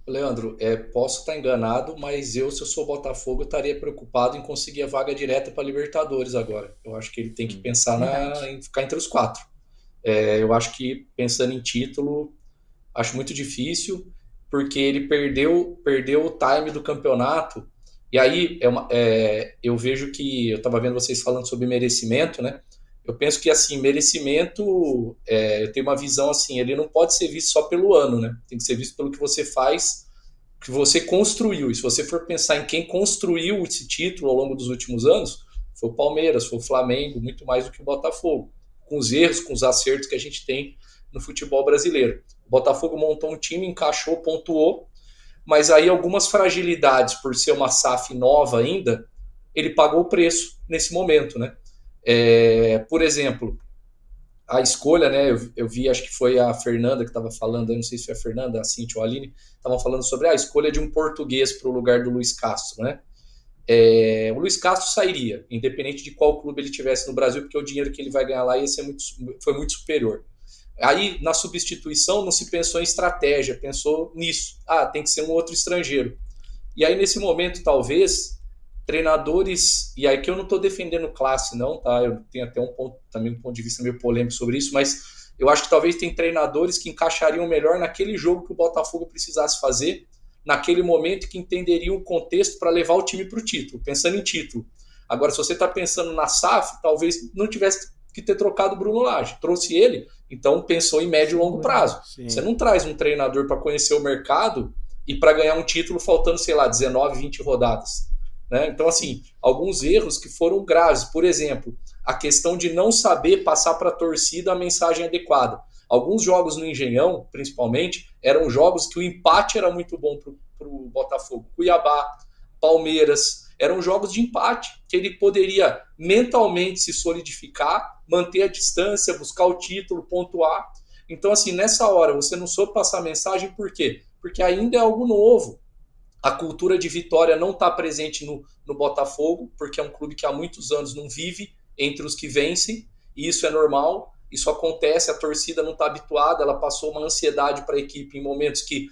Leandro, posso estar enganado, mas se eu sou Botafogo, eu estaria preocupado em conseguir a vaga direta para Libertadores agora. Eu acho que ele tem que pensar Verdade. em ficar entre os quatro. Eu acho que pensando em título, acho muito difícil, porque ele perdeu o time do campeonato. E aí eu vejo que eu estava vendo vocês falando sobre merecimento, né? Eu penso que assim, merecimento, eu tenho uma visão assim, ele não pode ser visto só pelo ano, né? Tem que ser visto pelo que você faz, que você construiu. E se você for pensar em quem construiu esse título ao longo dos últimos anos, foi o Palmeiras, foi o Flamengo, muito mais do que o Botafogo. Com os erros, com os acertos que a gente tem no futebol brasileiro. O Botafogo montou um time, encaixou, pontuou, mas aí algumas fragilidades, por ser uma SAF nova ainda, ele pagou o preço nesse momento, né? Por exemplo, a escolha, né? Eu vi, acho que foi a Fernanda que estava falando, eu não sei se foi a Fernanda, a Cintia ou a Aline, estavam falando sobre a escolha de um português para o lugar do Luiz Castro, né? O Luiz Castro sairia, independente de qual clube ele tivesse no Brasil, porque o dinheiro que ele vai ganhar lá foi muito superior. Aí, na substituição, não se pensou em estratégia, pensou nisso. Ah, tem que ser um outro estrangeiro. E aí, nesse momento, talvez, treinadores. E aí que eu não estou defendendo classe, não, tá? Eu tenho até também um ponto de vista meio polêmico sobre isso, mas eu acho que talvez tem treinadores que encaixariam melhor naquele jogo que o Botafogo precisasse fazer, naquele momento que entenderiam o contexto para levar o time para o título, pensando em título. Agora, se você está pensando na SAF, talvez não tivesse que ter trocado o Bruno Lage. Trouxe ele, então pensou em médio e longo prazo. Você Sim. não traz um treinador para conhecer o mercado e para ganhar um título faltando, sei lá, 19, 20 rodadas. Né? Então, assim, alguns erros que foram graves. Por exemplo, a questão de não saber passar para a torcida a mensagem adequada. Alguns jogos no Engenhão, principalmente, eram jogos que o empate era muito bom para o Botafogo. Cuiabá, Palmeiras, eram jogos de empate, que ele poderia mentalmente se solidificar, manter a distância, buscar o título, pontuar. Então, assim, nessa hora, você não soube passar a mensagem, por quê? Porque ainda é algo novo. A cultura de vitória não está presente no Botafogo, porque é um clube que há muitos anos não vive entre os que vencem, e isso é normal, isso acontece, a torcida não está habituada, ela passou uma ansiedade para a equipe em momentos que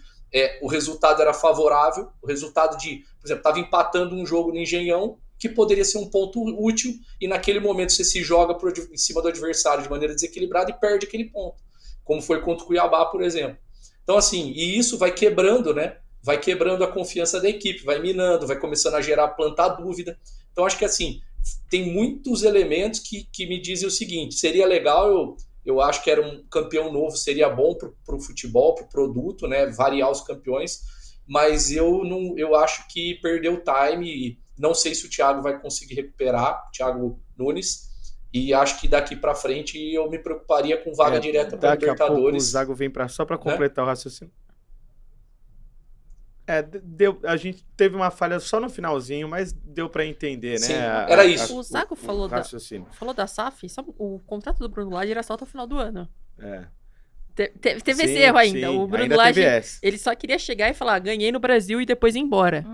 o resultado era favorável, o resultado de, por exemplo, estava empatando um jogo no Engenhão, que poderia ser um ponto útil, e naquele momento você se joga em cima do adversário de maneira desequilibrada e perde aquele ponto, como foi contra o Cuiabá, por exemplo. Então, assim, e isso vai quebrando, né? Vai quebrando a confiança da equipe, vai minando, vai começando a gerar, plantar dúvida. Então, acho que assim, tem muitos elementos que me dizem o seguinte: seria legal, eu acho que era um campeão novo, seria bom para o futebol, para o produto, né? Variar os campeões, mas eu acho que perdeu o time. E não sei se o Thiago vai conseguir recuperar, o Thiago Nunes, e acho que daqui para frente eu me preocuparia com vaga direta para Daqui a pouco o Libertadores, Zago vem para só para né? completar o raciocínio. A gente teve uma falha só no finalzinho, mas deu para entender, né, Sim, era O isso. Zago o raciocínio. falou da SAF, sabe, o contrato do Bruno Lage era só até o final do ano. É. Teve esse Sim, erro ainda. sim, O Bruno ainda teve Lage, essa. ele só queria chegar e falar, ganhei no Brasil e depois ir embora.